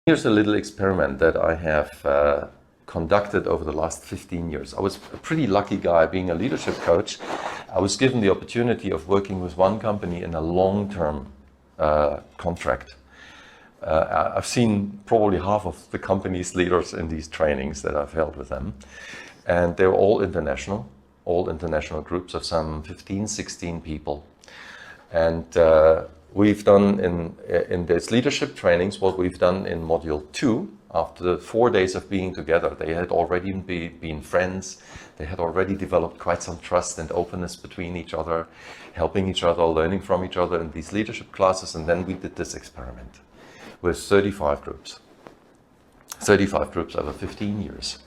Here's a little experiment that I have conducted over the last 15 years. I was a pretty lucky guy being a leadership coach. I was given the opportunity of working with one company in a long-term contract. I've seen probably half of the company's leaders in these trainings that I've held with them. And they're all international groups of some 15, 16 people. And we've done in these leadership trainings, what we've done in module 2, after the 4 days of being together, they had already been friends. They had already developed quite some trust and openness between each other, helping each other, learning from each other in these leadership classes. And then we did this experiment with 35 groups. 35 groups over 15 years.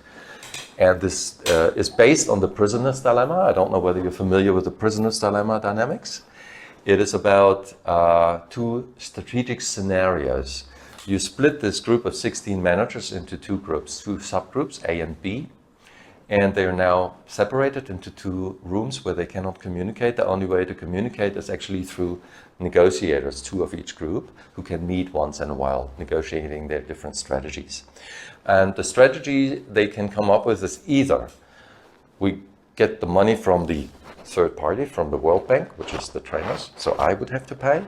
And this is based on the prisoner's dilemma. I don't know whether you're familiar with the prisoner's dilemma dynamics. It is about 2 strategic scenarios. You split this group of 16 managers into 2 groups, 2 subgroups, A and B, and they are now separated into 2 rooms where they cannot communicate. The only way to communicate is actually through negotiators, 2 of each group, who can meet once in a while, negotiating their different strategies. And the strategy they can come up with is either we get the money from the third party, from the World Bank, which is the trainers, so I would have to pay,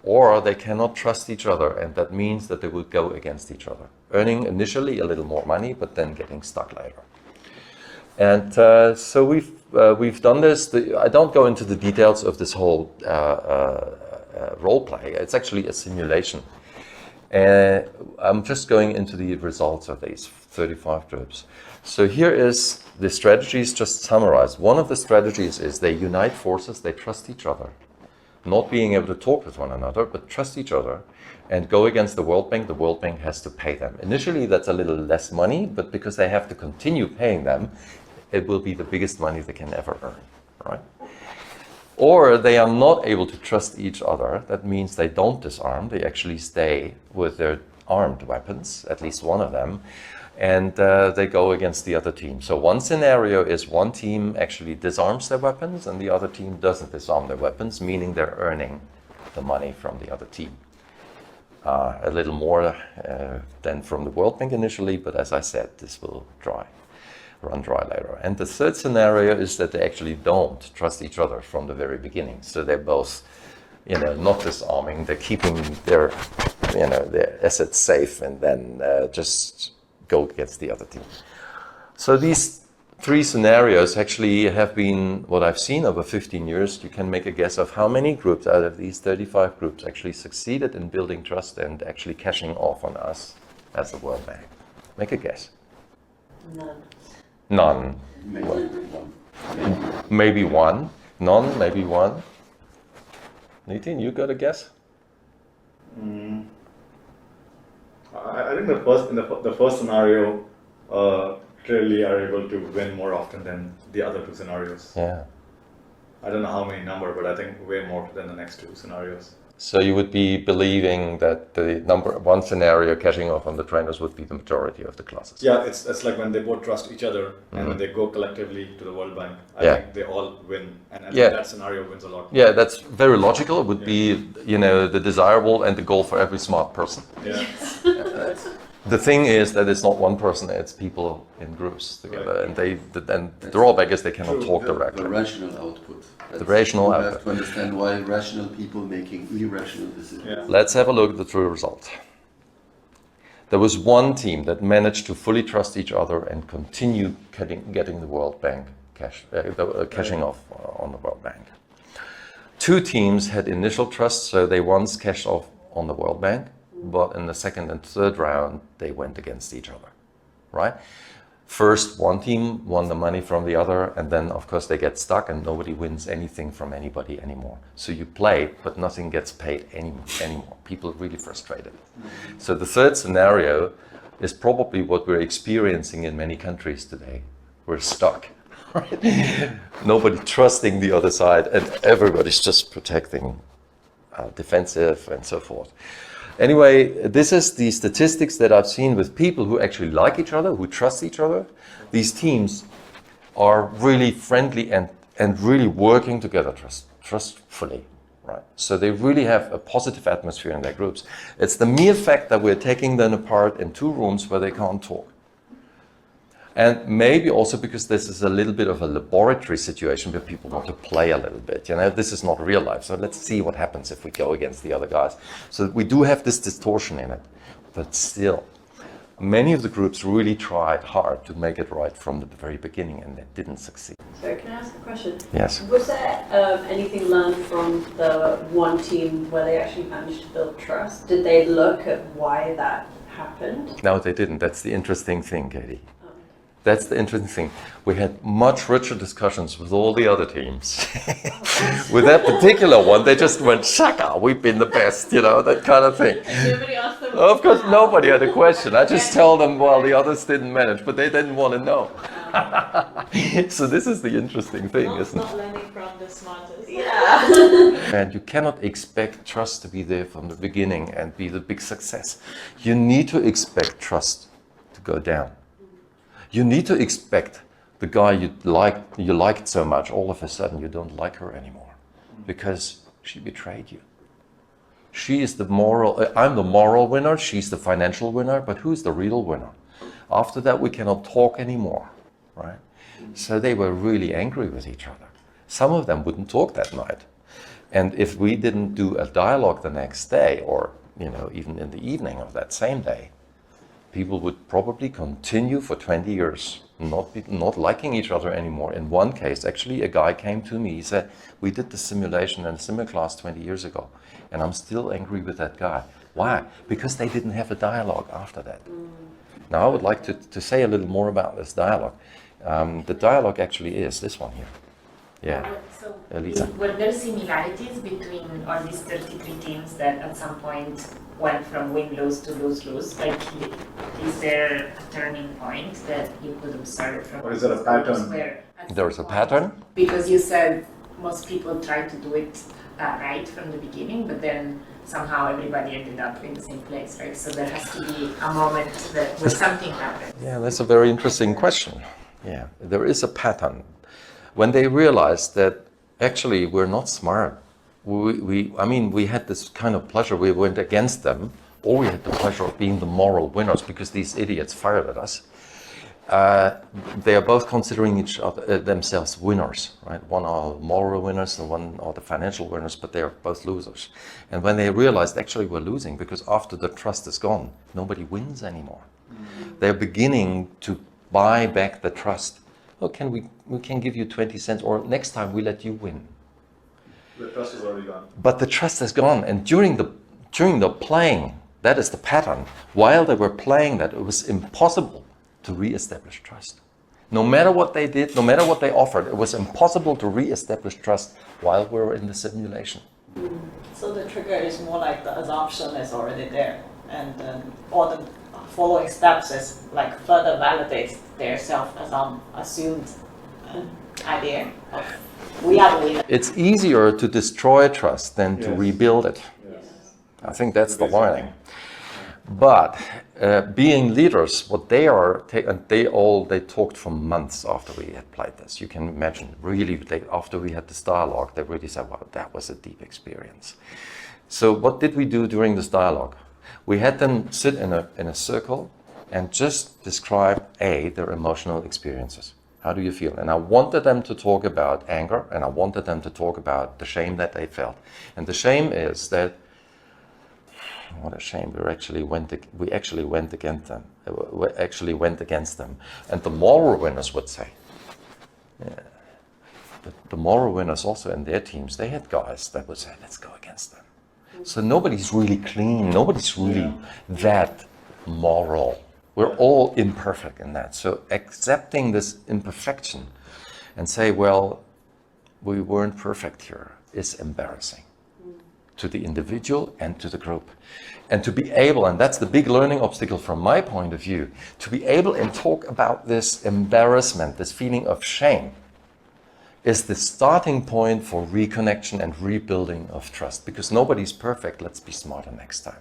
or they cannot trust each other, and that means that they will go against each other, earning initially a little more money, but then getting stuck later. And so we've done this. I don't go into the details of this whole role play. It's actually a simulation. I'm just going into the results of these 35 groups. So here is the strategies just summarized. One of the strategies is they unite forces, they trust each other, not being able to talk with one another, but trust each other and go against the World Bank. The World Bank has to pay them. Initially, that's a little less money, but because they have to continue paying them, it will be the biggest money they can ever earn, right? Or they are not able to trust each other. That means they don't disarm. They actually stay with their armed weapons, at least one of them, and they go against the other team. So one scenario is one team actually disarms their weapons and the other team doesn't disarm their weapons, meaning they're earning the money from the other team. A little more than from the World Bank initially, but as I said, this will run dry later. And the third scenario is that they actually don't trust each other from the very beginning. So they're both, not disarming, they're keeping their assets safe and then just go against the other team. So these 3 scenarios actually have been what I've seen over 15 years. You can make a guess of how many groups out of these 35 groups actually succeeded in building trust and actually cashing off on us as the World Bank. Make a guess. None. Maybe one. Maybe one. None, maybe one. Nitin, you got a guess? I think the first scenario clearly are able to win more often than the other 2 scenarios. Yeah. I don't know how many number, but I think way more than the next 2 scenarios. So you would be believing that the one scenario cashing off on the trainers would be the majority of the classes. Yeah, it's like when they both trust each other and when they go collectively to the World Bank, I think they all win. And I think that scenario wins a lot. Yeah, that's very logical. It would be, the desirable and the goal for every smart person. Yeah. The thing is that it's not one person, it's people in groups together. Right. And the drawback is they cannot talk directly. The rational output. The rational output. You have to understand why rational people making irrational decisions. Yeah. Let's have a look at the true result. There was one team that managed to fully trust each other and continue getting the World Bank cashing off on the World Bank. 2 teams had initial trust, so they once cashed off on the World Bank, but in the second and third round, they went against each other, right? First, one team won the money from the other, and then, of course, they get stuck and nobody wins anything from anybody anymore. So you play, but nothing gets paid anymore. People are really frustrated. So the third scenario is probably what we're experiencing in many countries today. We're stuck, right? Nobody trusting the other side, and everybody's just protecting, defensive, and so forth. Anyway, this is the statistics that I've seen with people who actually like each other, who trust each other. These teams are really friendly and really working together trustfully. right? So they really have a positive atmosphere in their groups. It's the mere fact that we're taking them apart in 2 rooms where they can't talk. And maybe also because this is a little bit of a laboratory situation where people want to play a little bit. You know, this is not real life. So let's see what happens if we go against the other guys. So we do have this distortion in it. But still, many of the groups really tried hard to make it right from the very beginning, and they didn't succeed. So can I ask a question? Yes. Was there anything learned from the one team where they actually managed to build trust? Did they look at why that happened? No, they didn't. That's the interesting thing, Katie. That's the interesting thing. We had much richer discussions with all the other teams. With that particular one, they just went, Shaka, we've been the best, you know, that kind of thing. Nobody asked them. Of course, nobody had a question. I just tell them, well, the others didn't manage, but they didn't want to know. So this is the interesting thing, isn't it? Not learning from the smartest. Yeah. And you cannot expect trust to be there from the beginning and be the big success. You need to expect trust to go down. You need to expect the guy you liked so much, all of a sudden you don't like her anymore because she betrayed you. She is the moral, I'm the moral winner, she's the financial winner, but who's the real winner? After that, we cannot talk anymore, right? So they were really angry with each other. Some of them wouldn't talk that night. And if we didn't do a dialogue the next day, or, you know, even in the evening of that same day, people would probably continue for 20 years, not liking each other anymore. In one case, actually, a guy came to me, he said, we did the simulation in a similar class 20 years ago, and I'm still angry with that guy. Why? Because they didn't have a dialogue after that. Now, I would like to say a little more about this dialogue. The dialogue actually is this one here. Yeah, So, Elisa. were there similarities between all these 33 teams that at some point went from win-lose to lose-lose? Like, is there a turning point that you could observe from? Or is there a pattern? Where at There's a some point- pattern. Because you said most people try to do it right from the beginning, but then somehow everybody ended up in the same place, right? So there has to be a moment where something happens. Yeah, that's a very interesting question. Yeah, there is a pattern. When they realized that actually we're not smart, we had this kind of pleasure, we went against them, or we had the pleasure of being the moral winners because these idiots fired at us. They are both considering each other themselves winners, right? One are moral winners and one are the financial winners, but they are both losers. And when they realized actually we're losing because after the trust is gone, nobody wins anymore. They're beginning to buy back the trust. Oh, we can give you 20 cents, or next time we let you win. The trust is already gone. But the trust is gone, and during the playing, that is the pattern. While they were playing that, it was impossible to re-establish trust. No matter what they did, no matter what they offered, it was impossible to re-establish trust while we were in the simulation. So the trigger is more like the assumption is already there, and all the following steps is like further validates their assumed idea of we are the winner. It's easier to destroy trust than to Yes. rebuild it. Yes. I think that's the learning. But being leaders, what they are, and they talked for months after we had played this. You can imagine, really, after we had this dialogue, they really said, "Wow, that was a deep experience." So, what did we do during this dialogue? We had them sit in a circle and just describe their emotional experiences. How do you feel? And I wanted them to talk about anger, and I wanted them to talk about the shame that they felt. And the shame is that, what a shame, we actually went against them. We actually went against them. And the moral winners would say, but the moral winners also in their teams, they had guys that would say, let's go against them. So nobody's really clean, nobody's really that moral. We're all imperfect in that. So accepting this imperfection and say, well, we weren't perfect here is embarrassing to the individual and to the group. And to be able, and that's the big learning obstacle from my point of view, to be able and talk about this embarrassment, this feeling of shame, is the starting point for reconnection and rebuilding of trust. Because nobody's perfect, let's be smarter next time.